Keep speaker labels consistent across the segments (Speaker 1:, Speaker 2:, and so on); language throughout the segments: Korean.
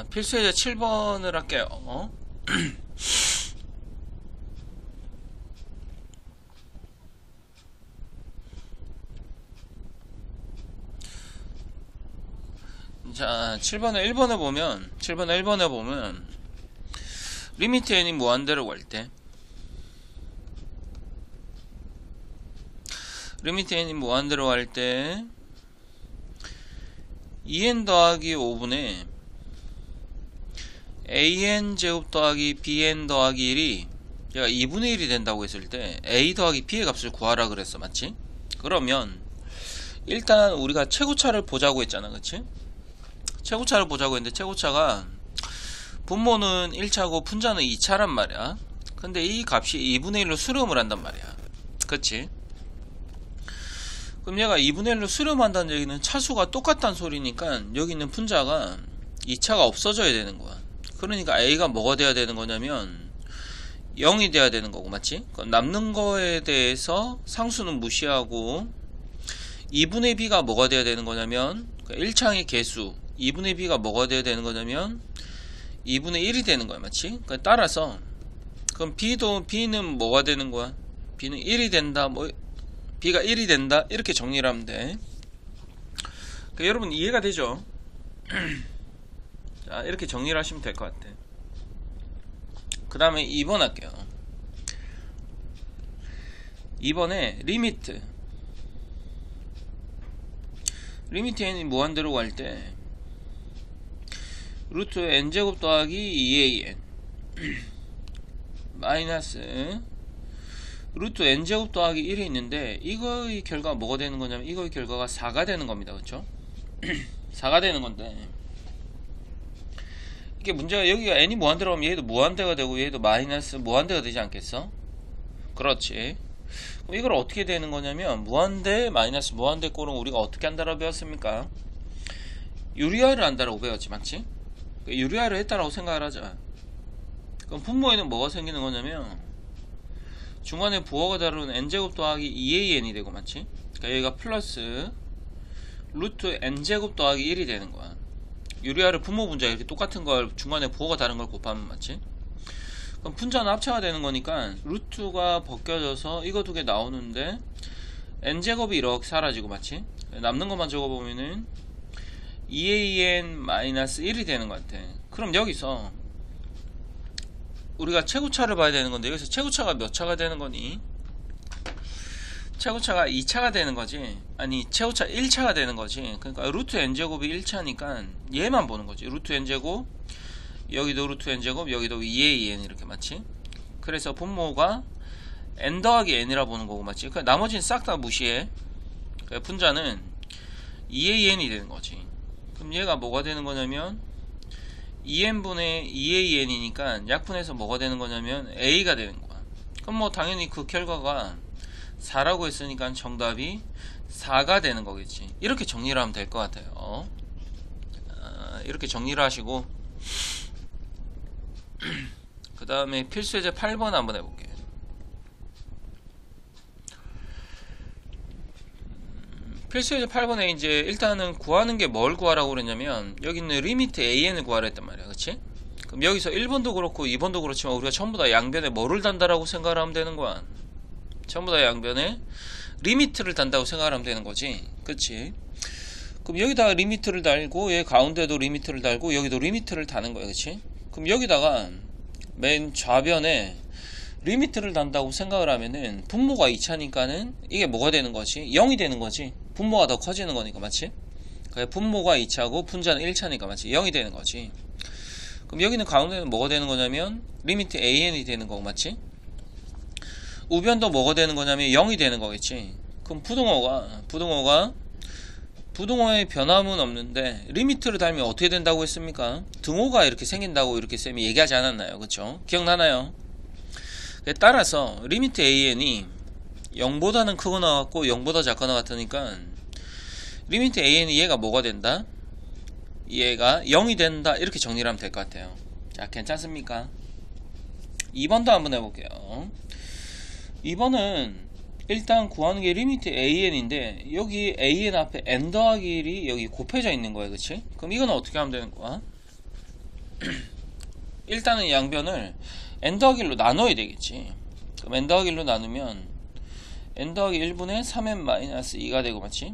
Speaker 1: 필수예제 7번을 할게요. 자, 7번에 1번에 보면 리미트 n이 무한대로 갈 때 리미트 n이 무한대로 갈 때 2n 더하기 5분의 an 제곱 더하기 bn 더하기 1이 얘가 2분의 1이 된다고 했을 때 a 더하기 b의 값을 구하라 그랬어. 맞지? 그러면 일단 우리가 최고차를 보자고 했잖아. 그치? 최고차를 보자고 했는데 최고차가 분모는 1차고 분자는 2차란 말이야. 근데 이 값이 2분의 1로 수렴을 한단 말이야. 그치? 그럼 얘가 2분의 1로 수렴한다는 얘기는 차수가 똑같다는 소리니까 여기 있는 분자가 2차가 없어져야 되는 거야. 그러니까 a가 뭐가 돼야 되는 거냐면 0이 돼야 되는 거고. 맞지? 남는 거에 대해서 상수는 무시하고 2분의 b가 뭐가 돼야 되는 거냐면 1창의 개수 2분의 b가 뭐가 돼야 되는 거냐면 2분의 1이 되는 거야. 맞지? 따라서 그럼 b는 뭐가 되는 거야? b는 1이 된다. b가 1이 된다. 이렇게 정리를 하면 돼. 여러분 이해가 되죠? 자, 이렇게 정리를 하시면 될 것 같아. 그 다음에 2번 할게요. 2번에 리미트 n이 무한대로 갈 때 루트 n제곱 더하기 2an 마이너스 루트 n제곱 더하기 1이 있는데 이거의 결과가 뭐가 되는 거냐면 이거의 결과가 4가 되는 겁니다. 그쵸? 4가 되는 건데 이게 문제가 여기가 n이 무한대로 하면 얘도 무한대가 되고 얘도 마이너스 무한대가 되지 않겠어? 그렇지. 그럼 이걸 어떻게 되는 거냐면 무한대 마이너스 무한대 꼴은 우리가 어떻게 한다라고 배웠습니까? 유리화를 한다라고 배웠지. 맞지? 유리화를 했다라고 생각을 하자. 그럼 분모에는 뭐가 생기는 거냐면 중간에 부호가 다른 n제곱 더하기 2an이 되고. 맞지? 그러니까 여기가 플러스 루트 n제곱 더하기 1이 되는 거야. 유리화를 분모 분자 이렇게 똑같은 걸 중간에 부호가 다른 걸 곱하면. 맞지? 그럼 분자는 합차가 되는 거니까 루트가 벗겨져서 이거 두 개 나오는데 n제곱이 이렇게 사라지고. 맞지? 남는 것만 적어보면은 2an-1이 되는 것 같아. 그럼 여기서 우리가 최고차를 봐야 되는 건데 여기서 최고차가 몇 차가 되는 거니? 최고차가 2차가 되는 거지. 아니 최고차 1차가 되는 거지. 그러니까 루트 n제곱이 1차니까 얘만 보는 거지. 루트 n제곱 여기도 루트 n제곱 여기도 2an 이렇게. 맞지? 그래서 분모가 n 더하기 n이라 보는 거고. 맞지? 그러니까 나머지는 싹 다 무시해. 그러니까 분자는 2an이 되는 거지. 그럼 얘가 뭐가 되는 거냐면 2n분의 2an이니까 약분해서 뭐가 되는 거냐면 a가 되는 거야. 그럼 뭐 당연히 그 결과가 4라고 했으니까 정답이 4가 되는 거겠지. 이렇게 정리를 하면 될 것 같아요. 이렇게 정리를 하시고 그 다음에 필수예제 8번 한번 해볼게요. 필수예제 8번에 이제 일단은 구하는 게 뭘 구하라고 그랬냐면 여기 있는 리미트 an을 구하라 했단 말이야. 그치? 그럼 여기서 1번도 그렇고 2번도 그렇지만 우리가 전부 다 양변에 뭐를 단다라고 생각을 하면 되는 거야. 전부 다 양변에 리미트를 단다고 생각을 하면 되는 거지. 그치? 그럼 여기다가 리미트를 달고 얘 가운데도 리미트를 달고 여기도 리미트를 다는 거야. 그치? 그럼 여기다가 맨 좌변에 리미트를 단다고 생각을 하면은 분모가 2차니까는 이게 뭐가 되는 거지? 0이 되는 거지. 분모가 더 커지는 거니까. 맞지? 분모가 2차고 분자는 1차니까. 맞지? 0이 되는 거지. 그럼 여기는 가운데는 뭐가 되는 거냐면 리미트 an이 되는 거고. 맞지? 우변도 뭐가 되는 거냐면 0이 되는 거겠지. 그럼 부등호의 변함은 없는데 리미트를 달면 어떻게 된다고 했습니까? 등호가 이렇게 생긴다고 이렇게 쌤이 얘기하지 않았나요? 그쵸? 기억나나요? 따라서 리미트 an이 0보다는 크거나 같고 0보다 작거나 같으니까 리미트 an이 얘가 뭐가 된다? 얘가 0이 된다. 이렇게 정리를 하면 될 것 같아요. 자, 괜찮습니까? 2번도 한번 해볼게요. 2번은 일단 구하는 게 리미트 an인데 여기 an 앞에 n 더하기 1이 여기 곱해져 있는 거야. 그치? 그럼 이건 어떻게 하면 되는 거야? 일단은 양변을 n 더하기 1로 나눠야 되겠지. 그럼 n 더하기 1로 나누면 n 더하기 1분의 3n 마이너스 2가 되고 맞지?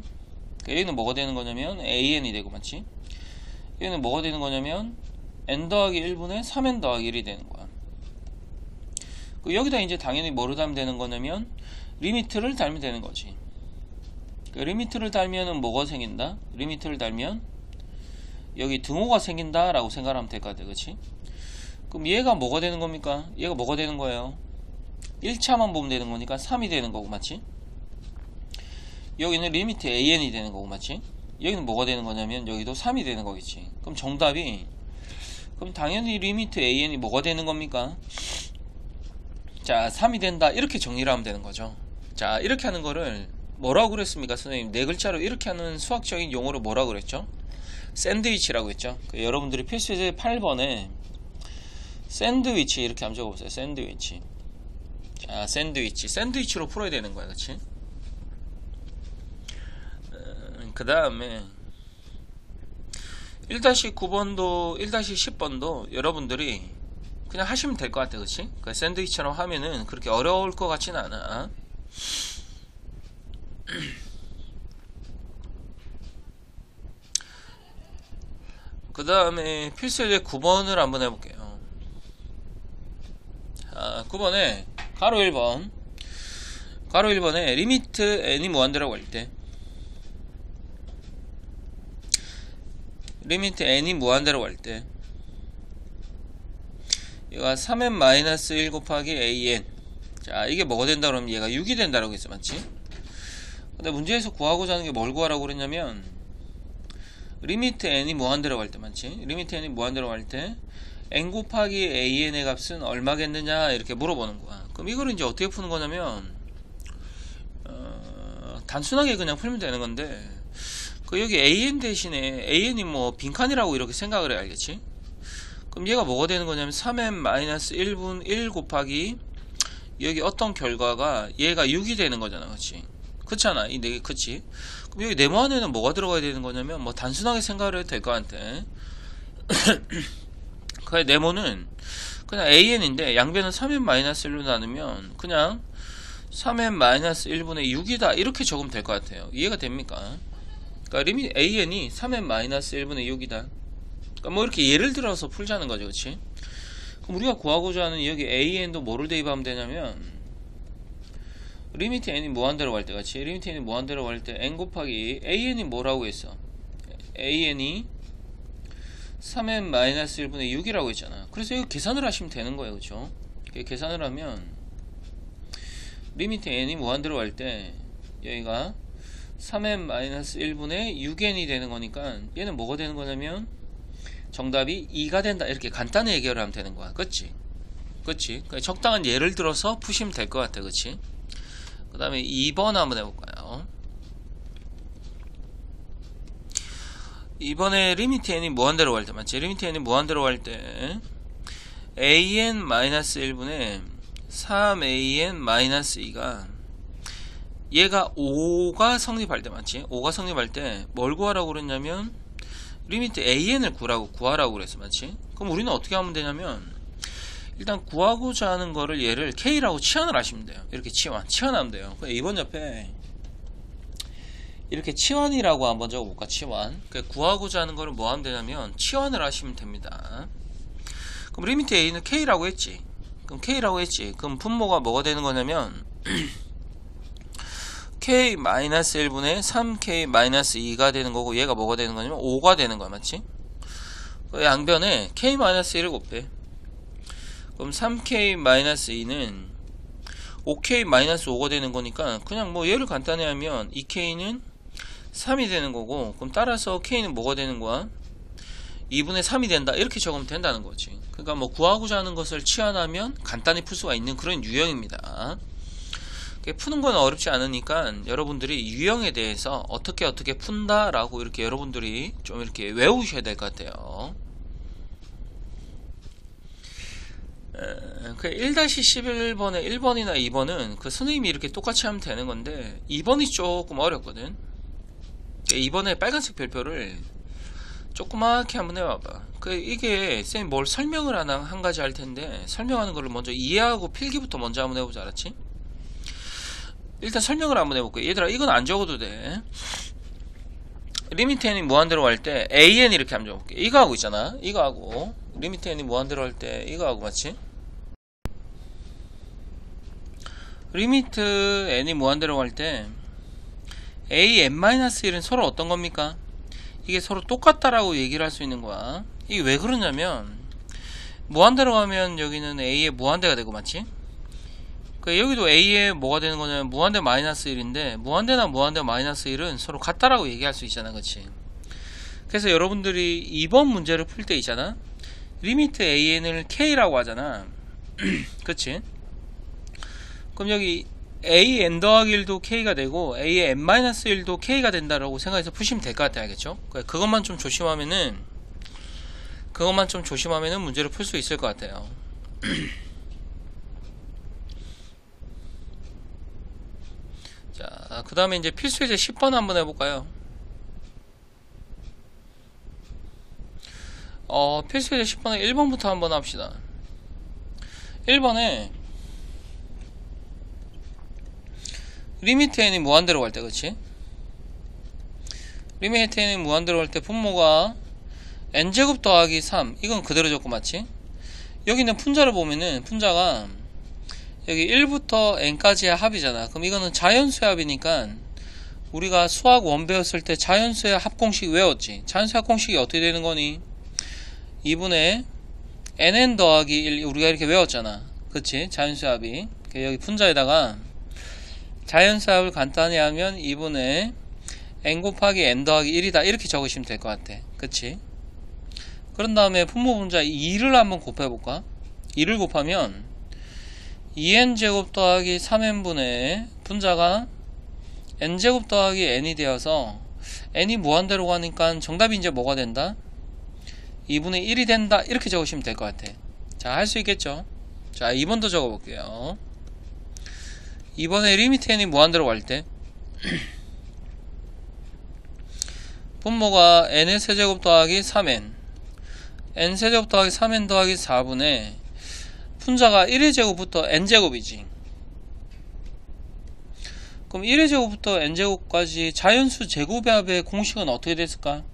Speaker 1: 여기는 뭐가 되는 거냐면 an이 되고 맞지? 여기는 뭐가 되는 거냐면 n 더하기 1분의 3n 더하기 1이 되는 거야. 여기다 이제 당연히 뭐를 달면 되는 거냐면 리미트를 달면 되는 거지. 리미트를 달면은 뭐가 생긴다? 리미트를 달면 여기 등호가 생긴다 라고 생각하면 될 것 같아. 그치? 그럼 얘가 뭐가 되는 겁니까? 얘가 뭐가 되는 거예요? 1차만 보면 되는 거니까 3이 되는 거고 맞지? 여기는 리미트 an이 되는 거고 맞지? 여기는 뭐가 되는 거냐면 여기도 3이 되는 거겠지. 그럼 정답이 그럼 당연히 리미트 an이 뭐가 되는 겁니까? 자 3이 된다 이렇게 정리를 하면 되는 거죠. 자 이렇게 하는 거를 뭐라고 그랬습니까 선생님? 네 글자로 이렇게 하는 수학적인 용어로 뭐라고 그랬죠? 샌드위치라고 했죠. 여러분들이 필수예제 8번에 샌드위치 이렇게 한번 적어보세요. 샌드위치. 자 샌드위치로 풀어야 되는 거야. 그치? 그 다음에 1-9번도 1-10번도 여러분들이 그냥 하시면 될 것 같아. 그치? 샌드위치처럼 하면은 그렇게 어려울 것 같지는 않아. 그 다음에 필수예제 9번을 한번 해볼게요. 자, 9번에 가로 1번에 리미트 n이 무한대라고 할 때 리미트 n이 무한대라고 할 때 얘가 3n-1 곱하기 an. 자 이게 뭐가 된다 그러면 얘가 6이 된다라고 했어. 맞지? 근데 문제에서 구하고자 하는 게 뭘 구하라고 그랬냐면 리미트 n이 무한대라고 할 때 맞지? 리미트 n이 무한대라고 할 때 n 곱하기 an의 값은 얼마겠느냐 이렇게 물어보는 거야. 그럼 이걸 이제 어떻게 푸는 거냐면 단순하게 그냥 풀면 되는 건데 여기 an 대신에 an이 뭐 빈칸이라고 이렇게 생각을 해야 알겠지? 그럼 얘가 뭐가 되는 거냐면 3n-1분 1 곱하기 여기 어떤 결과가 얘가 6이 되는 거잖아. 그치? 그렇잖아. 이 네 개 그치? 그럼 여기 네모 안에는 뭐가 들어가야 되는 거냐면 뭐 단순하게 생각을 해도 될 것 같아. 그 네모는 그냥 an인데 양변은 3n-1로 나누면 그냥 3n-1분의 6이다 이렇게 적으면 될 것 같아요. 이해가 됩니까? 그러니까 리밋 an이 3n-1분의 6이다. 그러니까 뭐 이렇게 예를 들어서 풀자는 거죠. 그치? 그럼 우리가 구하고자 하는 여기 an도 뭐를 대입하면 되냐면 리미트 n이 무한대로 갈 때 같이 리미트 n이 무한대로 갈 때 n 곱하기 an이 뭐라고 했어? an이 3n-1분의 6이라고 했잖아. 그래서 이거 계산을 하시면 되는 거예요. 그쵸? 계산을 하면 리미트 n이 무한대로 갈 때 여기가 3n-1분의 6n이 되는 거니까 얘는 뭐가 되는 거냐면 정답이 2가 된다 이렇게 간단히 해결을 하면 되는 거야. 그치? 그치? 그러니까 적당한 예를 들어서 푸시면 될 것 같아. 그치? 그 다음에 2번 한번 해볼까요? 이번에 리미트 n이 무한대로 갈 때 맞지? 리미트 n이 무한대로 갈 때 an-1분의 3an-2가 얘가 5가 성립할 때 맞지? 5가 성립할 때 뭘 구하라고 그랬냐면 리미트 an을 구하라고 그랬어. 맞지? 그럼 우리는 어떻게 하면 되냐면 일단 구하고자 하는 거를 얘를 k라고 치환을 하시면 돼요. 이렇게 치환하면 돼요. 2번 옆에 이렇게 치환이라고 한번 적어볼까? 치환. 구하고자 하는 거를 뭐 하면 되냐면 치환을 하시면 됩니다. 그럼 리미트 a는 k라고 했지. 그럼 k라고 했지. 그럼 분모가 뭐가 되는 거냐면 k-1분의 3k-2가 되는 거고 얘가 뭐가 되는 거냐면 5가 되는 거야. 맞지? 양변에 k-1을 곱해. 그럼 3k-2는 5k-5가 되는 거니까 그냥 뭐 얘를 간단히 하면 2k는 3이 되는 거고 그럼 따라서 k는 뭐가 되는 거야? 2분의 3이 된다 이렇게 적으면 된다는 거지. 그러니까 뭐 구하고자 하는 것을 치환하면 간단히 풀 수가 있는 그런 유형입니다. 푸는 건 어렵지 않으니까 여러분들이 유형에 대해서 어떻게 푼다 라고 이렇게 여러분들이 좀 이렇게 외우셔야 될 것 같아요. 1-11번에 1번이나 2번은 그 선생님이 이렇게 똑같이 하면 되는 건데 2번이 조금 어렵거든. 2번에 빨간색 별표를 조그맣게 한번 해봐봐. 이게 쌤이 뭘 설명을 한 가지 할 텐데, 설명하는 거를 먼저 이해하고 필기부터 먼저 한번 해보자. 알았지? 일단 설명을 한번 해볼게. 얘들아, 이건 안 적어도 돼. 리미트 n이 무한대로 갈 때 an 이렇게 한번 적어볼게. 이거 하고 있잖아. 이거 하고 리미트 n이 무한대로 할 때 이거 하고 맞지? 리미트 n이 무한대로 갈 때 an-1은 서로 어떤 겁니까? 이게 서로 똑같다라고 얘기를 할 수 있는 거야. 이게 왜 그러냐면 무한대로 가면 여기는 a의 무한대가 되고 맞지? 여기도 a의 뭐가 되는 거냐면 무한대 마이너스 1인데 무한대나 무한대 마이너스 1은 서로 같다라고 얘기할 수 있잖아. 그치? 그래서 여러분들이 2번 문제를 풀 때 있잖아. 리미트 an을 k라고 하잖아. 그치? 그럼 여기 a n 더하기 1도 k가 되고 a의 n-1도 k가 된다라고 생각해서 푸시면 될 것 같아. 알겠죠? 그것만 좀 조심하면은 문제를 풀 수 있을 것 같아요. 자, 그 다음에 이제 필수예제 10번 한번 해볼까요? 필수예제 10번에 1번부터 한번 합시다. 1번에 리미트 n이 무한대로 갈 때, 그치? 리미트 n이 무한대로 갈 때 분모가 n제곱 더하기 3, 이건 그대로 적고 맞지? 여기 있는 분자를 보면은 분자가 여기 1부터 n까지의 합이잖아. 그럼 이거는 자연수의 합이니까 우리가 수학 1 배웠을 때 자연수의 합공식 외웠지. 자연수의 합공식이 어떻게 되는 거니? 2분의 nn 더하기 1 우리가 이렇게 외웠잖아. 그치? 자연수의 합이. 여기 분자에다가 자연수의 합을 간단히 하면 2분의 n 곱하기 n 더하기 1이다. 이렇게 적으시면 될 것 같아. 그치? 그런 다음에 분모 분자 2를 한번 곱해볼까? 2를 곱하면 2n제곱 더하기 3n분의 분자가 n제곱 더하기 n이 되어서 n이 무한대로 가니까 정답이 이제 뭐가 된다? 2분의 1이 된다. 이렇게 적으시면 될 것 같아. 자, 할 수 있겠죠? 자, 2번도 적어볼게요. 2번에 리미트 n이 무한대로 갈 때 분모가 n의 세제곱 더하기 3n n 세제곱 더하기 3n 더하기 4분의 분자가 1의 제곱부터 n제곱이지. 그럼 1의 제곱부터 n제곱까지 자연수 제곱의 합의 공식은 어떻게 됐을까?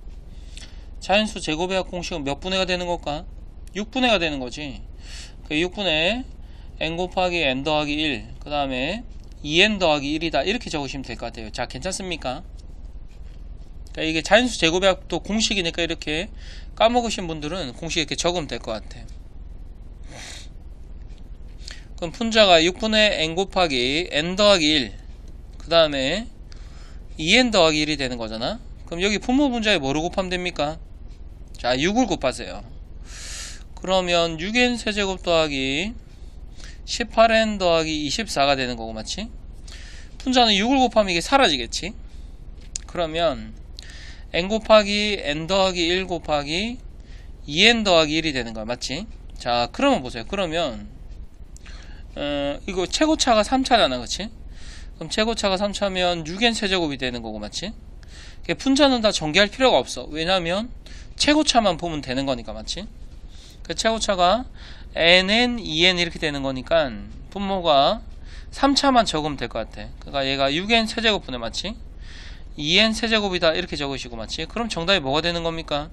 Speaker 1: 자연수 제곱의 합 공식은 몇 분의가 되는 걸까? 6분의가 되는 거지. 6분의 n 곱하기 n 더하기 1, 그 다음에 2n 더하기 1이다. 이렇게 적으시면 될 것 같아요. 자, 괜찮습니까? 그러니까 이게 자연수 제곱의 합도 공식이니까 이렇게 까먹으신 분들은 공식 이렇게 적으면 될 것 같아. 그럼 분자가 6분의 n 곱하기 n 더하기 1, 그 다음에 2n 더하기 1이 되는 거잖아. 그럼 여기 분모 분자에 뭐를 곱하면 됩니까? 자, 6을 곱하세요. 그러면 6n 세제곱 더하기 18n 더하기 24가 되는 거고 맞지? 분자는 6을 곱하면 이게 사라지겠지? 그러면 n 곱하기 n 더하기 1 곱하기 2n 더하기 1이 되는 거야. 맞지? 자, 그러면 보세요. 그러면 이거 최고차가 3차잖아. 그치? 그럼 최고차가 3차면 6n 세제곱이 되는 거고 맞지? 분자는 다 전개할 필요가 없어. 왜냐면 최고차만 보면 되는 거니까. 맞지? 그 최고차가 nn, 2n 이렇게 되는 거니까 분모가 3차만 적으면 될 것 같아. 그러니까 얘가 6n 세제곱분의 맞지? 2n 세제곱이다. 이렇게 적으시고 맞지? 그럼 정답이 뭐가 되는 겁니까?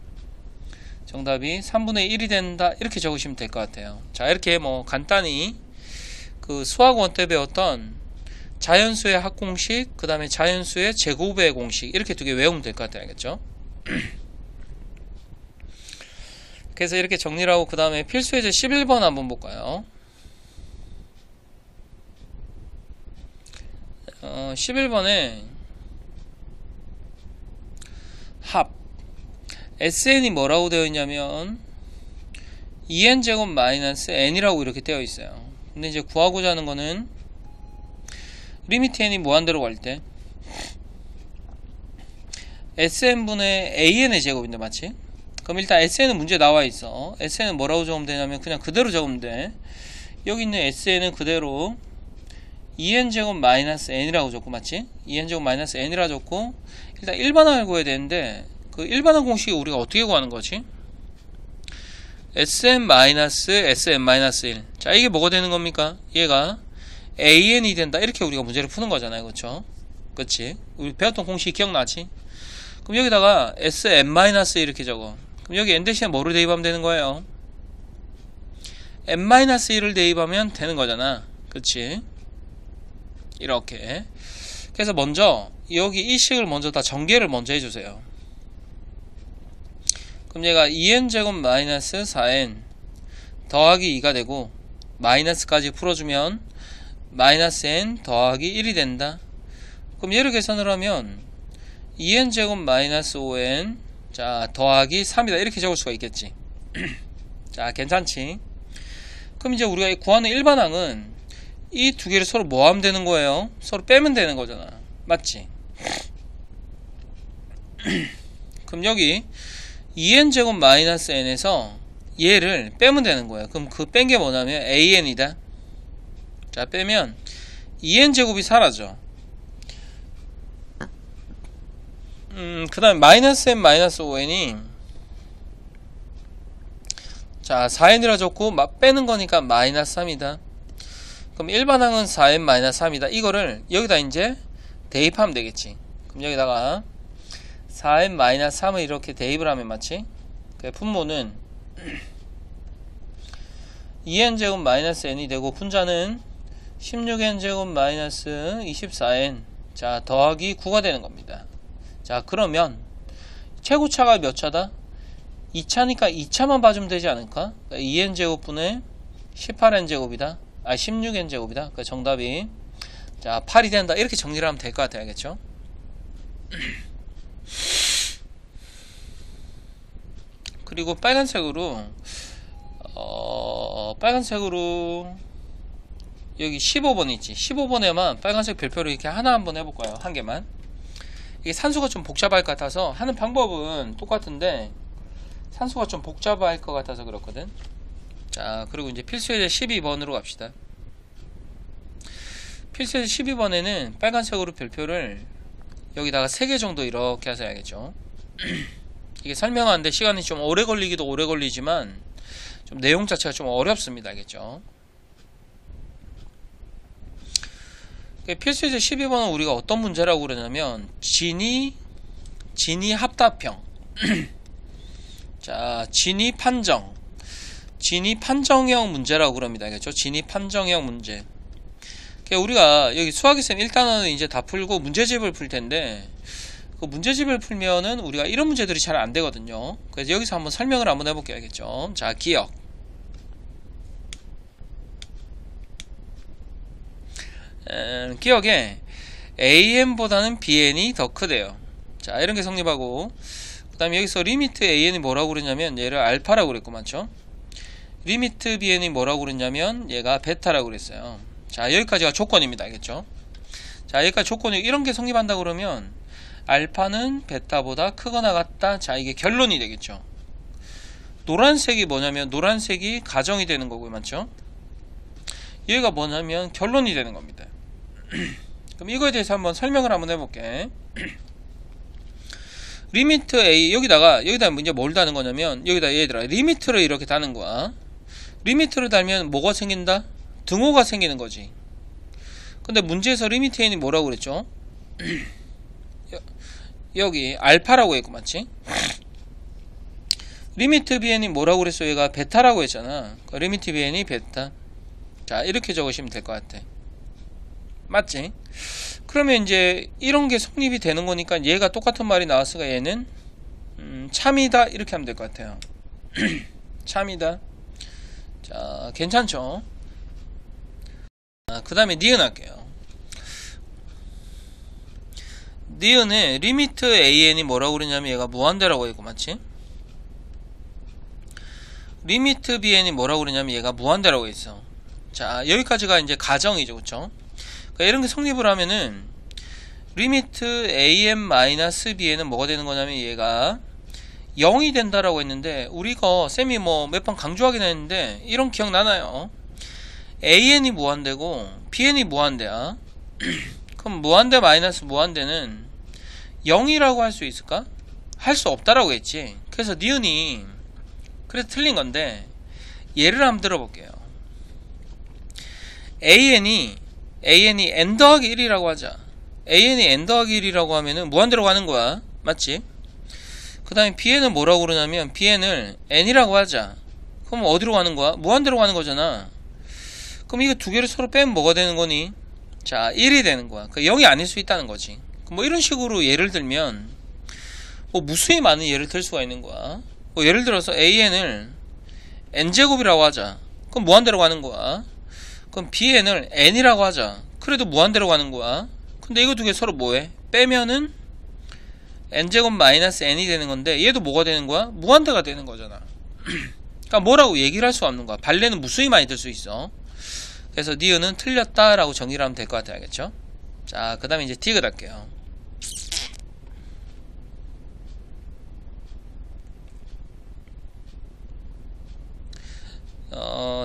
Speaker 1: 정답이 3분의 1이 된다. 이렇게 적으시면 될 것 같아요. 자, 이렇게 뭐 간단히 그 수학 1 때 배웠던 자연수의 합공식, 그 다음에 자연수의 제곱의 공식, 이렇게 두 개 외우면 될 것 같아요. 알겠죠? 그래서 이렇게 정리를 하고 그 다음에 필수예제 11번 한번 볼까요? 11번에 합 SN이 뭐라고 되어 있냐면 2n제곱 마이너스 n이라고 이렇게 되어 있어요. 근데 이제 구하고자 하는 거는 리미트 n이 무한대로 갈 때 sn분의 an의 제곱인데 맞지? 그럼 일단 sn은 문제에 나와 있어. sn은 뭐라고 적으면 되냐면 그냥 그대로 적으면 돼. 여기 있는 sn은 그대로 2n제곱 마이너스 n이라고 적고 맞지? 2n제곱 마이너스 n이라고 적고 일단 일반항을 구해야 되는데 그 일반항 공식이 우리가 어떻게 구하는 거지? Sn-Sn-1. 자, 이게 뭐가 되는 겁니까? 얘가 AN이 된다. 이렇게 우리가 문제를 푸는 거잖아요. 그쵸? 그치? 우리 배웠던 공식 기억나지? 그럼 여기다가 Sn- 이렇게 적어. 그럼 여기 n 대신에 뭐를 대입하면 되는 거예요? n-1을 대입하면 되는 거잖아. 그치? 이렇게. 그래서 먼저 여기 이 식을 먼저 다 전개를 먼저 해주세요. 그럼 얘가 2n제곱 마이너스 4n 더하기 2가 되고 마이너스까지 풀어주면 마이너스 n 더하기 1이 된다. 그럼 얘를 계산을 하면 2n제곱 마이너스 5n 자 더하기 3이다. 이렇게 적을 수가 있겠지. 자, 괜찮지? 그럼 이제 우리가 구하는 일반항은 이 두 개를 서로 뭐 하면 되는 거예요? 서로 빼면 되는 거잖아. 맞지? 그럼 여기 2n제곱 마이너스 n에서 얘를 빼면 되는 거예요. 그럼 그 뺀 게 뭐냐면 an이다. 자, 빼면 2n제곱이 사라져. 그 다음에 마이너스 n 마이너스 5n이 자 4n이라 적고 빼는 거니까 마이너스 3이다. 그럼 일반항은 4n 마이너스 3이다. 이거를 여기다 이제 대입하면 되겠지. 그럼 여기다가 4n 마이너스 3을 이렇게 대입을 하면 맞지? 그 분모는 2n제곱 마이너스 n이 되고 분자는 16n제곱 마이너스 24n 자 더하기 9가 되는 겁니다. 자, 그러면 최고차가 몇 차다? 2차니까 2차만 봐주면 되지 않을까? 그러니까 2n제곱분의 18n제곱이다. 아, 16n제곱이다. 그러니까 정답이 자 8이 된다. 이렇게 정리를 하면 될 것 같아요. 알겠죠? 그리고 빨간색으로 여기 15번 있지. 15번에만 빨간색 별표를 이렇게 하나 한번 해볼까요? 한 개만. 이게 산수가 좀 복잡할 것 같아서 하는 방법은 똑같은데 산수가 좀 복잡할 것 같아서 그렇거든. 자, 그리고 이제 필수예제 12번으로 갑시다. 필수예제 12번에는 빨간색으로 별표를 여기다가 3개 정도 이렇게 하셔야겠죠. 이게 설명하는데 시간이 좀 오래 걸리기도 오래 걸리지만 좀 내용 자체가 좀 어렵습니다. 알겠죠? 필수예제 12번은 우리가 어떤 문제라고 그러냐면 진위 합답형 자 진위 판정형 문제라고 그럽니다. 알겠죠? 진위 판정형 문제. 우리가 여기 수학이쌤 1단원은 이제 다 풀고 문제집을 풀 텐데 그 문제집을 풀면은 우리가 이런 문제들이 잘 안 되거든요. 그래서 여기서 한번 설명을 한번 해볼게요. 알겠죠? 자, 기억. 기억에 AN보다는 BN이 더 크대요. 자, 이런 게 성립하고 그 다음에 여기서 리미트 AN이 뭐라고 그랬냐면 얘를 알파라고 그랬고 맞죠? 리미트 BN이 뭐라고 그랬냐면 얘가 베타라고 그랬어요. 자, 여기까지가 조건입니다. 알겠죠? 자, 여기까지 조건이 이런 게 성립한다 그러면 알파는 베타보다 크거나 같다. 자, 이게 결론이 되겠죠. 노란색이 뭐냐면 노란색이 가정이 되는 거고요. 맞죠? 얘가 뭐냐면 결론이 되는 겁니다. 그럼 이거에 대해서 한번 설명을 한번 해볼게. 리미트 A 여기다가 이제 뭘 다는 거냐면 여기다 얘들아 리미트를 이렇게 다는 거야. 리미트를 달면 뭐가 생긴다? 등호가 생기는 거지. 근데 문제에서 리미트 A는 뭐라고 그랬죠? 여기 알파라고 했고 맞지? 리미트 BN이 뭐라고 그랬어? 얘가 베타라고 했잖아. 리미트 BN이 베타. 자, 이렇게 적으시면 될 것 같아. 맞지? 그러면 이제 이런 게 성립이 되는 거니까 얘가 똑같은 말이 나왔으니까 얘는 참이다 이렇게 하면 될 것 같아요. 참이다. 자, 괜찮죠? 그 다음에 니은 할게요. 니은에 리미트 AN이 뭐라고 그러냐면 얘가 무한대라고 했고 맞지? 리미트 BN이 뭐라고 그러냐면 얘가 무한대라고 했어. 자, 여기까지가 이제 가정이죠. 그쵸? 그러니까 이런 게 성립을 하면은 리미트 AN-Bn은 뭐가 되는 거냐면 얘가 0이 된다라고 했는데 우리 이거 쌤이 뭐 몇 번 강조하긴 했는데 이런 기억나나요? AN이 무한대고 BN이 무한대야. 그럼 무한대 마이너스 무한대는 0이라고 할 수 있을까? 할 수 없다라고 했지. 그래서 니은이 그래서 틀린 건데, 예를 한번 들어볼게요. AN이 n 더하기 1이라고 하자. AN이 n 더하기 1이라고 하면은 무한대로 가는 거야. 맞지? 그 다음에 BN은 뭐라고 그러냐면, BN을 n이라고 하자. 그럼 어디로 가는 거야? 무한대로 가는 거잖아. 그럼 이거 두 개를 서로 빼면 뭐가 되는 거니? 자, 1이 되는 거야. 그 0이 아닐 수 있다는 거지. 뭐 이런 식으로 예를 들면, 뭐 무수히 많은 예를 들 수가 있는 거야. 뭐 예를 들어서 AN을 n제곱이라고 하자. 그럼 무한대로 가는 거야. 그럼 BN을 n이라고 하자. 그래도 무한대로 가는 거야. 근데 이거 두 개 서로 뭐해? 빼면은 n제곱 마이너스 n이 되는 건데, 얘도 뭐가 되는 거야? 무한대가 되는 거잖아. 그러니까 뭐라고 얘기를 할 수 없는 거야. 발레는 무수히 많이 들 수 있어. 그래서 니은은 틀렸다라고 정리를 하면 될 것 같아요. 알겠죠? 자, 그 다음에 이제 디귿 할게요.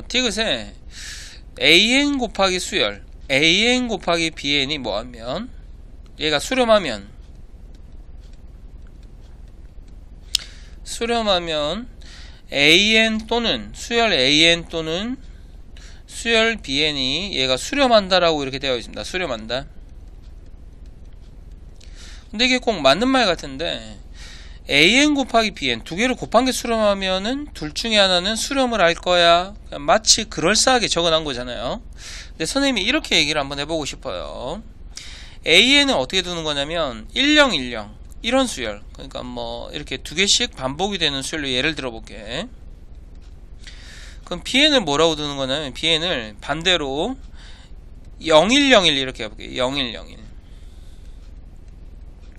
Speaker 1: 디귿에 AN 곱하기 수열, AN 곱하기 BN이 뭐하면, 얘가 수렴하면 AN 또는 수열 AN 또는 수열 BN이 얘가 수렴한다라고 이렇게 되어 있습니다. 수렴한다. 근데 이게 꼭 맞는 말 같은데, AN 곱하기 BN 두 개를 곱한 게 수렴하면은 둘 중에 하나는 수렴을 할 거야. 마치 그럴싸하게 적어놓은 거잖아요. 근데 선생님이 이렇게 얘기를 한번 해보고 싶어요. AN은 어떻게 두는 거냐면 1010 이런 수열, 그러니까 뭐 이렇게 두 개씩 반복이 되는 수열로 예를 들어 볼게. 그럼 BN을 뭐라고 두는 거냐면, BN을 반대로 0101 이렇게 해볼게요. 0101.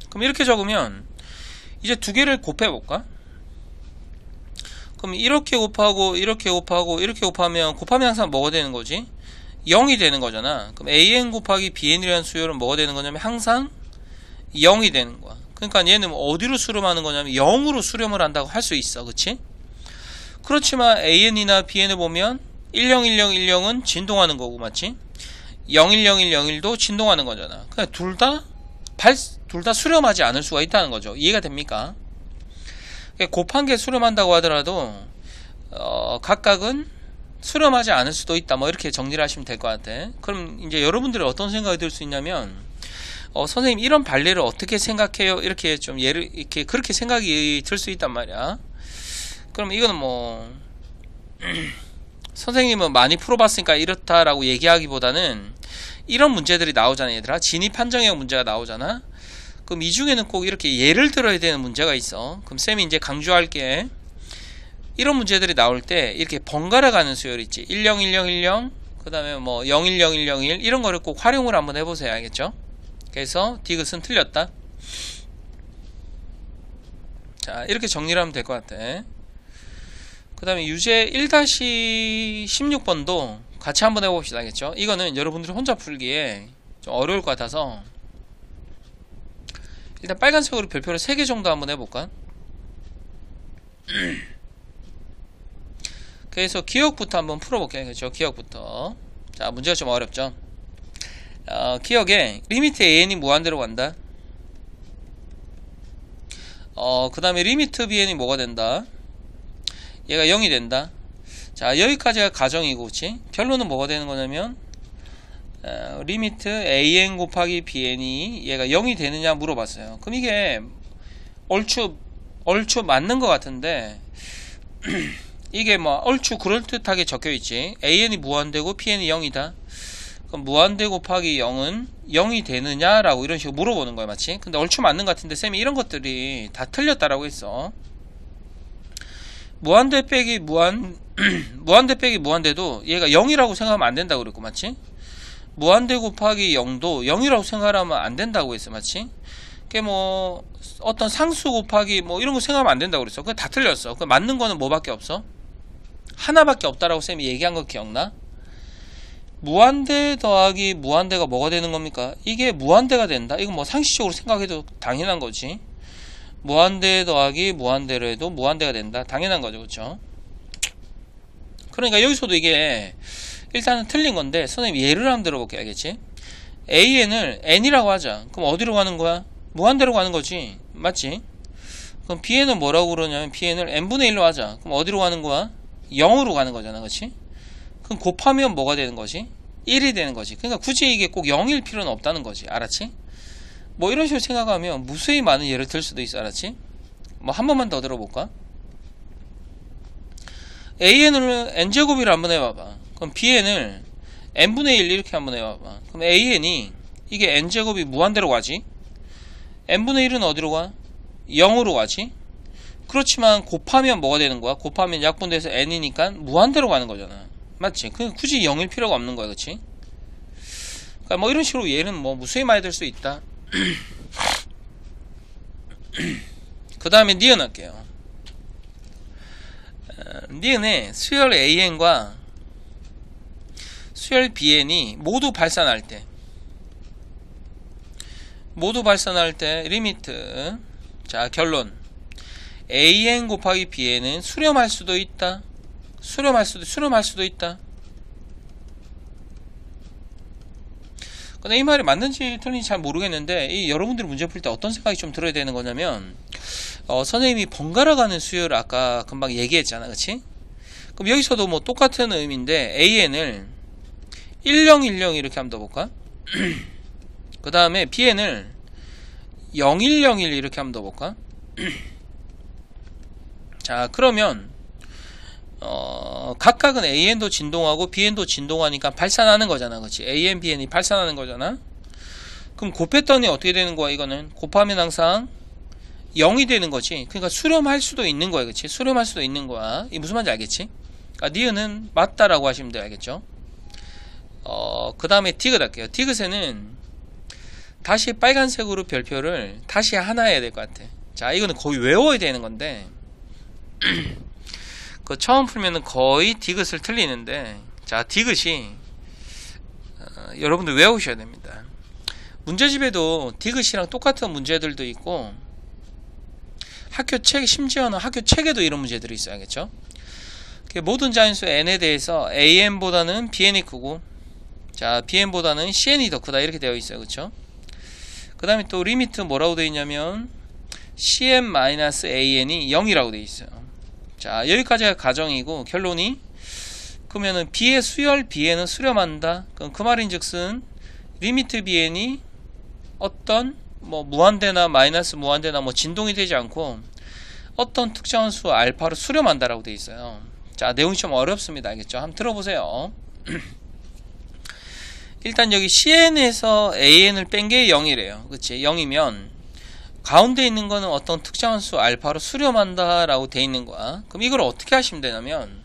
Speaker 1: 그럼 이렇게 적으면 이제 두 개를 곱해볼까? 그럼 이렇게 곱하고 이렇게 곱하고 이렇게 곱하면 항상 뭐가 되는 거지? 0이 되는 거잖아. 그럼 AN 곱하기 BN이라는 수열은 뭐가 되는 거냐면 항상 0이 되는 거야. 그러니까 얘는 어디로 수렴하는 거냐면 0으로 수렴을 한다고 할 수 있어. 그치? 그렇지만 AN이나 BN을 보면 101010은 진동하는 거고, 맞지? 010101도 진동하는 거잖아. 그러니까 둘 다 수렴하지 않을 수가 있다는 거죠. 이해가 됩니까? 곱한 게 수렴한다고 하더라도 각각은 수렴하지 않을 수도 있다. 뭐 이렇게 정리를 하시면 될 것 같아. 그럼 이제 여러분들이 어떤 생각이 들 수 있냐면, 선생님 이런 발레를 어떻게 생각해요? 이렇게 좀 이렇게 그렇게 생각이 들 수 있단 말이야. 그럼 이거는 뭐 선생님은 많이 풀어봤으니까 이렇다라고 얘기하기보다는, 이런 문제들이 나오잖아 얘들아. 진입 판정형 문제가 나오잖아. 그럼 이 중에는 꼭 이렇게 예를 들어야 되는 문제가 있어. 그럼 쌤이 이제 강조할게. 이런 문제들이 나올 때 이렇게 번갈아 가는 수열 있지. 101010 그 다음에 뭐 010101 이런 거를 꼭 활용을 한번 해보세요. 알겠죠? 그래서 디귿은 틀렸다. 자, 이렇게 정리를 하면 될 것 같아. 그 다음에 유제 1-16번도 같이 한번 해봅시다. 알겠죠? 이거는 여러분들이 혼자 풀기에 좀 어려울 것 같아서 일단 빨간색으로 별표를 3개 정도 한번 해볼까? 그래서 기억부터 한번 풀어볼게요. 그렇죠? 기억부터. 자, 문제가 좀 어렵죠? 기억에 리미트 AN이 무한대로 간다. 그 다음에 리미트 BN이 뭐가 된다? 얘가 0이 된다. 자, 여기까지가 가정이고, 그치? 결론은 뭐가 되는 거냐면, 리미트 AN 곱하기 BN이 얘가 0이 되느냐 물어봤어요. 그럼 이게 얼추 맞는 것 같은데, 이게 뭐 얼추 그럴듯하게 적혀있지. AN이 무한대고 BN이 0이다. 그럼 무한대 곱하기 0은 0이 되느냐라고 이런 식으로 물어보는 거야. 맞지? 근데 얼추 맞는 것 같은데 쌤이 이런 것들이 다 틀렸다라고 했어. 무한대 빼기 무한대도 얘가 0이라고 생각하면 안 된다고 그랬고, 맞지? 무한대 곱하기 0도 0이라고 생각하면 안 된다고 했어. 맞지? 그게 뭐 어떤 상수 곱하기 뭐 이런 거 생각하면 안 된다고 그랬어. 그거 다 틀렸어. 그 맞는 거는 뭐밖에 없어? 하나밖에 없다라고 쌤이 얘기한 거 기억나? 무한대 더하기 무한대가 뭐가 되는 겁니까? 이게 무한대가 된다. 이건 뭐 상식적으로 생각해도 당연한 거지. 무한대 더하기 무한대로 해도 무한대가 된다. 당연한 거죠. 그렇죠? 그러니까 여기서도 이게 일단은 틀린 건데, 선생님 예를 한번 들어볼게. 알겠지? AN을 n이라고 하자. 그럼 어디로 가는 거야? 무한대로 가는 거지. 맞지? 그럼 bn은 뭐라고 그러냐면 bn을 n분의 1로 하자. 그럼 어디로 가는 거야? 0으로 가는 거잖아, 그치? 그럼 곱하면 뭐가 되는 거지? 1이 되는 거지. 그러니까 굳이 이게 꼭 0일 필요는 없다는 거지. 알았지? 뭐 이런 식으로 생각하면 무수히 많은 예를 들 수도 있어. 알았지? 뭐 한 번만 더 들어볼까? an을 n제곱이라 한번 해봐봐. 그럼 bn을 n분의 1 이렇게 한번 해봐봐. 그럼 an이 이게 n제곱이 무한대로 가지? n분의 1은 어디로 가? 0으로 가지? 그렇지만 곱하면 뭐가 되는 거야? 곱하면 약분돼서 n이니까 무한대로 가는 거잖아. 맞지? 그 굳이 0일 필요가 없는 거야. 그치? 그러니까 뭐 이런 식으로 얘는 뭐 무수히 많이 될 수 있다. 그 다음에 니은 할게요. 니은에 수열 an과 수열 bn이 모두 발산할 때 리미트, 자 결론, an 곱하기 bn은 수렴할 수도 있다. 수렴할 수도 있다. 근데 이 말이 맞는지 틀린지 잘 모르겠는데, 여러분들이 문제 풀 때 어떤 생각이 좀 들어야 되는 거냐면, 선생님이 번갈아 가는 수열을 아까 금방 얘기했잖아, 그치? 그럼 여기서도 뭐 똑같은 의미인데, an을 1010 이렇게 한번 더 볼까? 그 다음에 bn을 0101 이렇게 한번 더 볼까? 자, 그러면 각각은 an도 진동하고 bn도 진동하니까 발산하는 거잖아, 그치? an, bn이 발산하는 거잖아. 그럼 곱했더니 어떻게 되는 거야? 이거는 곱하면 항상 0이 되는 거지. 그러니까 수렴할 수도 있는 거야, 그치? 수렴할 수도 있는 거야. 이 무슨 말인지 알겠지? 그러니까 니은은 맞다라고 하시면 돼. 알겠죠? 그 다음에 디귿 할게요. 디귿에는 다시 빨간색으로 별표를 다시 하나 해야 될 것 같아. 자, 이거는 거의 외워야 되는 건데 그 처음 풀면은 거의 디귿을 틀리는데, 자, 디귿이 여러분들 외우셔야 됩니다. 문제집에도 디귿이랑 똑같은 문제들도 있고, 학교 책, 심지어는 학교 책에도 이런 문제들이 있어야겠죠. 모든 자연수 n에 대해서 an보다는 bn이 크고, 자, bn보다는 cn이 더 크다 이렇게 되어 있어요. 그쵸? 그 다음에 또 리미트 뭐라고 되어 있냐면 cn-an이 0이라고 되어 있어요. 자, 여기까지가 가정이고, 결론이 그러면은 b의 수열 bn은 수렴한다. 그럼 그 말인즉슨 리미트 bn이 어떤 뭐 무한대나 마이너스 무한대나 뭐 진동이 되지 않고 어떤 특정한 수 알파로 수렴한다라고 되어 있어요. 자, 내용이 좀 어렵습니다. 알겠죠? 한번 들어보세요. 일단 여기 cn에서 an을 뺀 게 0이래요. 그치? 0이면 가운데 있는 거는 어떤 특정한 수 알파로 수렴한다 라고 돼 있는 거야. 그럼 이걸 어떻게 하시면 되냐면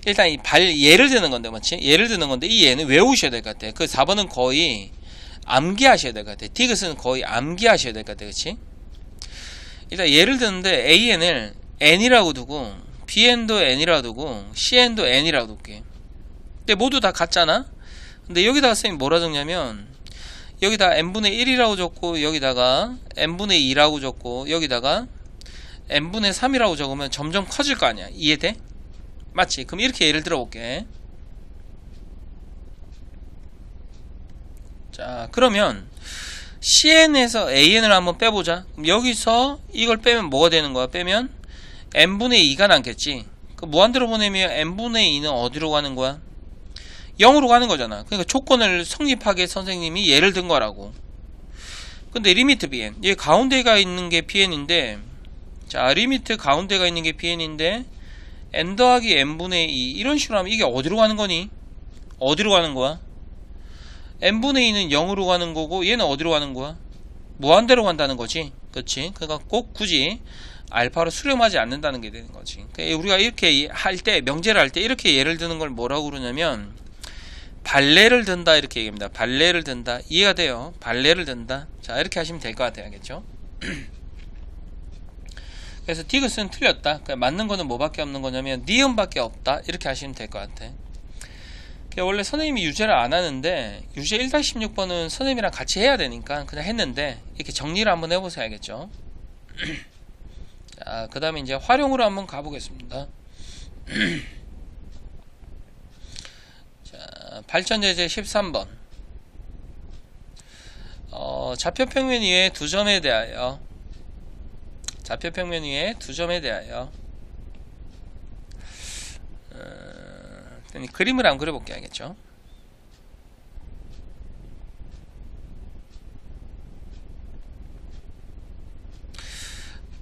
Speaker 1: 일단 예를 드는 건데, 맞지? 예를 드는 건데 이 예는 외우셔야 될 것 같아. 그 4번은 거의 암기하셔야 될 것 같아. 디귿은 거의 암기하셔야 될 것 같아. 그치? 일단 예를 드는데 an을 n이라고 두고 bn도 n이라고 두고 cn도 n이라고 둘게. 근데 모두 다 같잖아? 근데 여기다가 선생님이 뭐라 적냐면 여기다 n분의 1이라고 적고 여기다가 n분의 2라고 적고 여기다가 n분의 3이라고 적으면 점점 커질 거 아니야. 이해돼? 맞지? 그럼 이렇게 예를 들어 볼게. 자, 그러면 cn에서 an을 한번 빼보자. 그럼 여기서 이걸 빼면 뭐가 되는 거야? 빼면 n분의 2가 남겠지. 그 무한대로 보내면 n분의 2는 어디로 가는 거야? 0으로 가는 거잖아. 그러니까 조건을 성립하게 선생님이 예를 든 거라고. 근데 리미트 bn, 얘 가운데가 있는 게 bn인데, 자, 리미트 가운데가 있는 게 bn인데 n 더하기 n분의 2 이런 식으로 하면 이게 어디로 가는 거니? 어디로 가는 거야? n분의 2는 0으로 가는 거고 얘는 어디로 가는 거야? 무한대로 간다는 거지. 그렇지? 그러니까 꼭 굳이 알파로 수렴하지 않는다는 게 되는 거지. 그러니까 우리가 이렇게 할 때, 명제를 할 때 이렇게 예를 드는 걸 뭐라고 그러냐면 발레를 든다 이렇게 얘기합니다. 발레를 든다. 이해가 돼요? 발레를 든다. 자, 이렇게 하시면 될 것 같아요. 알겠죠? 그래서 디귿은 틀렸다. 그러니까 맞는 거는 뭐밖에 없는 거냐면 니은밖에 없다. 이렇게 하시면 될 것 같아. 원래 선생님이 유제를 안 하는데 유제 1-16번은 선생님이랑 같이 해야 되니까 그냥 했는데 이렇게 정리를 한번 해보세요. 알겠죠? 자, 그 다음에 이제 활용으로 한번 가보겠습니다. 자, 발전제제 13번. 좌표평면 위에 두 점에 대하여 좌표 평면 위에 두 점에 대하여 그림을 한번 그려볼게 알겠죠?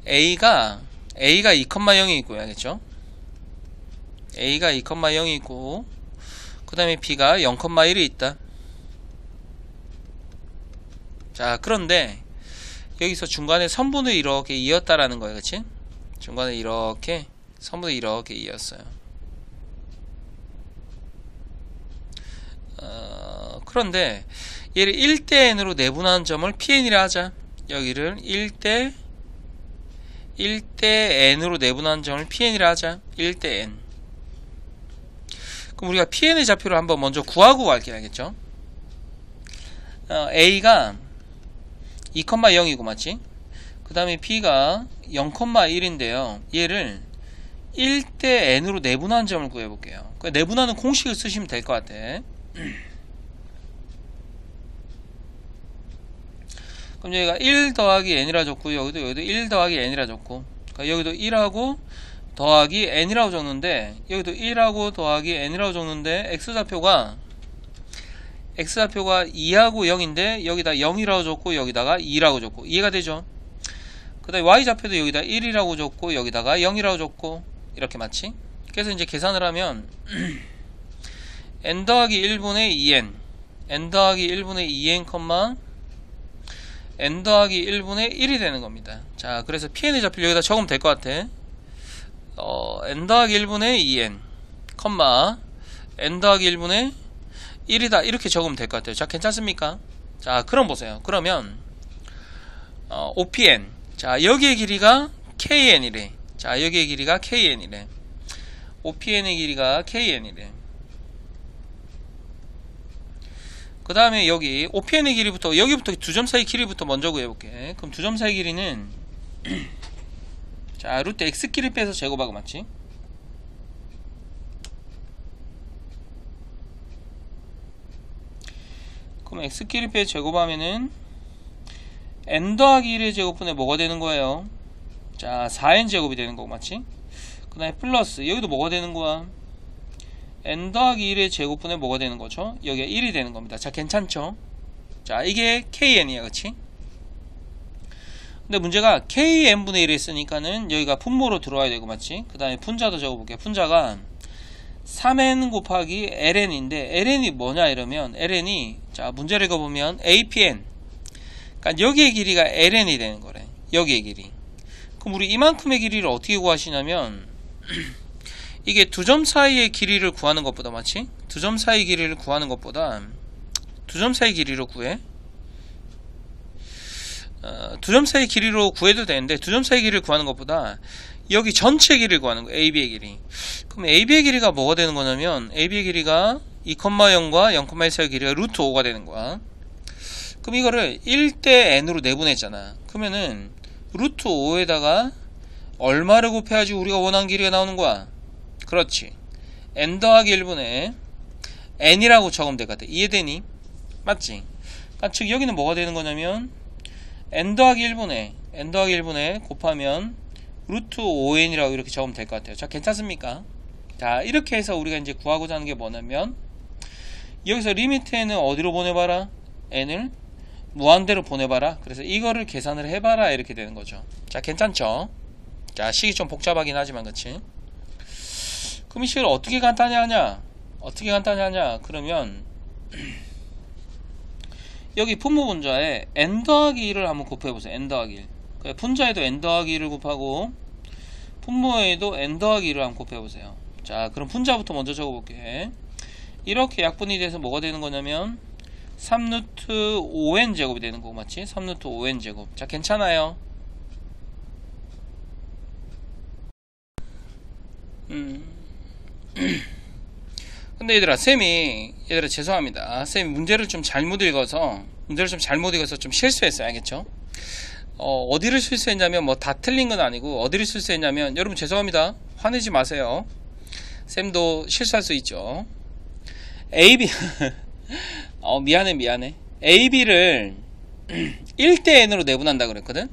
Speaker 1: A가 2,0이 있고요 알겠죠? A가 2,0이 있고 그 다음에 B가 0,1이 있다. 자 그런데 여기서 중간에 선분을 이렇게 이었다라는 거예요 그치? 중간에 이렇게 선분을 이렇게 이었어요. 그런데 얘를 1대 n으로 내분하는 점을 PN이라 하자. 여기를 1대 n으로 내분하는 점을 PN이라 하자. 1대 n. 그럼 우리가 PN의 좌표를 한번 먼저 구하고 갈게요 알겠죠? A가 2,0이고 맞지? 그 다음에 B가 0,1인데요 얘를 1대 n으로 내분하는 점을 구해볼게요. 내분하는 공식을 쓰시면 될 것 같아. 그럼 여기가 1 더하기 n이라 줬고 여기도 1 더하기 n이라 줬고 그러니까 여기도 1하고 더하기 n이라고 줬는데 여기도 1하고 더하기 n이라고 줬는데 x좌표가 2하고 0인데 여기다 0이라고 줬고 여기다가 2라고 줬고 이해가 되죠? 그 다음에 y좌표도 여기다 1이라고 줬고 여기다가 0이라고 줬고 이렇게 맞지? 그래서 이제 계산을 하면 n 더하기 1분의 2n n 더하기 1분의 2n, n 더하기 1분의 1이 되는 겁니다. 자 그래서 PN의 좌표를 여기다 적으면 될 것 같아. n 더하기 1분의 2n, n 더하기 1분의 1이다 이렇게 적으면 될 것 같아요. 자 괜찮습니까? 자 그럼 보세요. 그러면 OPN 자 여기의 길이가 KN이래. 자 여기의 길이가 KN이래. OPN의 길이가 KN이래. 그 다음에 여기 OPN의 길이부터 여기부터 두 점 사이 길이부터 먼저 구해볼게. 그럼 두 점 사이 길이는 자 루트 x 길이 빼서 제곱하고 맞지? 그럼 x 길이 빼서 제곱하면은 n 더하기 1의 제곱분에 뭐가 되는 거예요? 자 4n 제곱이 되는 거고 맞지? 그 다음에 플러스 여기도 뭐가 되는 거야? n 더하기 1의 제곱분에 뭐가 되는 거죠? 여기가 1이 되는 겁니다. 자 괜찮죠? 자 이게 kn이야 그치? 근데 문제가 kn분의 1을 했으니까는 여기가 분모로 들어와야 되고 맞지? 그 다음에 분자도 적어볼게요. 분자가 3n 곱하기 ln인데 ln이 뭐냐 이러면 ln이 자 문제를 읽어보면 apn 그러니까 여기의 길이가 ln이 되는 거래. 여기의 길이. 그럼 우리 이만큼의 길이를 어떻게 구하시냐면 이게 두 점 사이의 길이를 구하는 것보다 맞지? 두 점 사이 길이를 구하는 것보다 두 점 사이 길이로 구해. 두 점 사이 길이로 구해도 되는데 두 점 사이 길이를 구하는 것보다 여기 전체 길이를 구하는 거야. AB의 길이. 그럼 AB의 길이가 뭐가 되는 거냐면 AB의 길이가 2,0과 0,1 사이 길이가 루트 5가 되는 거야. 그럼 이거를 1대 n으로 내분했잖아. 그러면은 루트 5에다가 얼마를 곱해야지 우리가 원하는 길이가 나오는 거야? 그렇지. n 더하기 1분의 n이라고 적으면 될 것 같아. 이해되니? 맞지? 그러니까 즉 여기는 뭐가 되는 거냐면 n 더하기 1분의 곱하면 루트 5n이라고 이렇게 적으면 될 것 같아요. 자 괜찮습니까? 자 이렇게 해서 우리가 이제 구하고자 하는 게 뭐냐면 여기서 리미트 n을 어디로 보내봐라? n을 무한대로 보내봐라. 그래서 이거를 계산을 해봐라 이렇게 되는 거죠. 자 괜찮죠? 자 식이 좀 복잡하긴 하지만 그치? 그럼 이 식을 어떻게 간단히 하냐? 그러면 여기 분모 분자에 n 더하기 1을 한번 곱해보세요. n 더하기 1 분자에도 n 더하기 1을 곱하고 분모에도 n 더하기 1을 한번 곱해보세요. 자 그럼 분자부터 먼저 적어볼게. 이렇게 약분이 돼서 뭐가 되는 거냐면 3루트 5n 제곱이 되는 거고 맞지? 3루트 5n 제곱. 자 괜찮아요. 근데 얘들아 죄송합니다. 쌤이 문제를 좀 잘못 읽어서 좀 실수했어요. 알겠죠? 어디를 실수했냐면 뭐 다 틀린 건 아니고 어디를 실수했냐면 여러분 죄송합니다. 화내지 마세요. 쌤도 실수할 수 있죠. AB 미안해. AB를 1대 n으로 내분한다 그랬거든.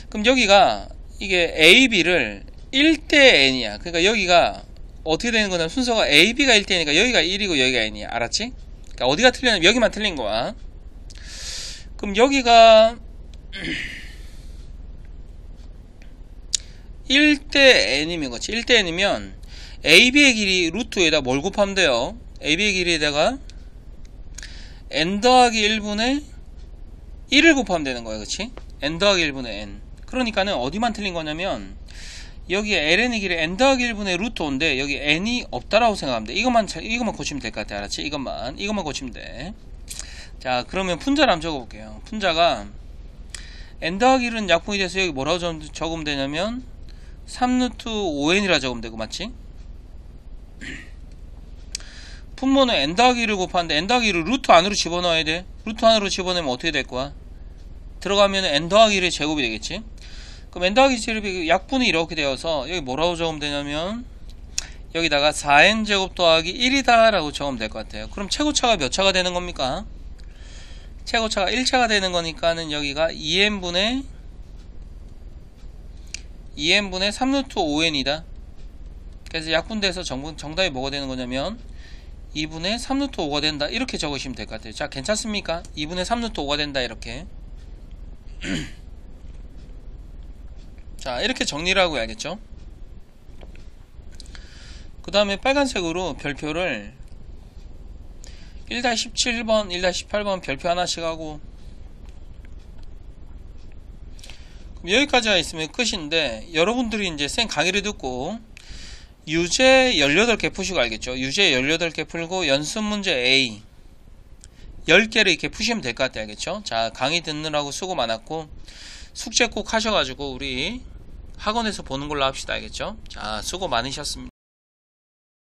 Speaker 1: 그럼 여기가 이게 AB를 1대 N이야. 그러니까 여기가 어떻게 되는 거냐면 순서가 AB가 1대니까 여기가 1이고 여기가 N이야. 알았지? 그러니까 어디가 틀리냐면 여기만 틀린 거야. 그럼 여기가 1대 N이면 그렇지. 1대 N이면 AB의 길이 루트에다 뭘 곱하면 돼요? AB의 길이에다가 N 더하기 1분의 1을 곱하면 되는 거야. 그치? N 더하기 1분의 N. 그러니까는 어디만 틀린 거냐면 여기에 ln의 길이 N 더하기 1분의 루트 5인데 여기 N이 없다라고 생각하면 돼. 이것만 고치면 될 것 같아. 알았지? 이것만 고치면 돼. 자, 그러면 분자를 한번 적어볼게요. 분자가 N 더하기 1은 약분이 돼서 여기 뭐라고 적으면 되냐면 3루트 5n이라 적으면 되고, 맞지? 분모는 N 더하기 1을 곱하는데 N 더하기 1을 루트 안으로 집어넣어야 돼. 루트 안으로 집어넣으면 어떻게 될 거야? 들어가면 N 더하기 1의 제곱이 되겠지? 그럼 N 더하기 제곱이 약분이 이렇게 되어서 여기 뭐라고 적으면 되냐면 여기다가 4n제곱 더하기 1이다 라고 적으면 될 것 같아요. 그럼 최고차가 몇 차가 되는 겁니까? 최고차가 1차가 되는 거니까는 여기가 2n분의 3루트 5n이다. 그래서 약분돼서 정답이 뭐가 되는 거냐면 2분의 3루트 5가 된다. 이렇게 적으시면 될 것 같아요. 자, 괜찮습니까? 2분의 3루트 5가 된다. 이렇게. 자, 이렇게 정리를 하고 해야겠죠? 그 다음에 빨간색으로 별표를 1-17번, 1-18번 별표 하나씩 하고, 그럼 여기까지가 있으면 끝인데, 여러분들이 이제 쌤 강의를 듣고 유제 18개 푸시고 알겠죠? 유제 18개 풀고 연습 문제 A 10개를 이렇게 푸시면 될 것 같아요. 알겠죠? 자, 강의 듣느라고 수고 많았고 숙제 꼭 하셔가지고 우리 학원에서 보는 걸로 합시다. 알겠죠? 자, 수고 많으셨습니다.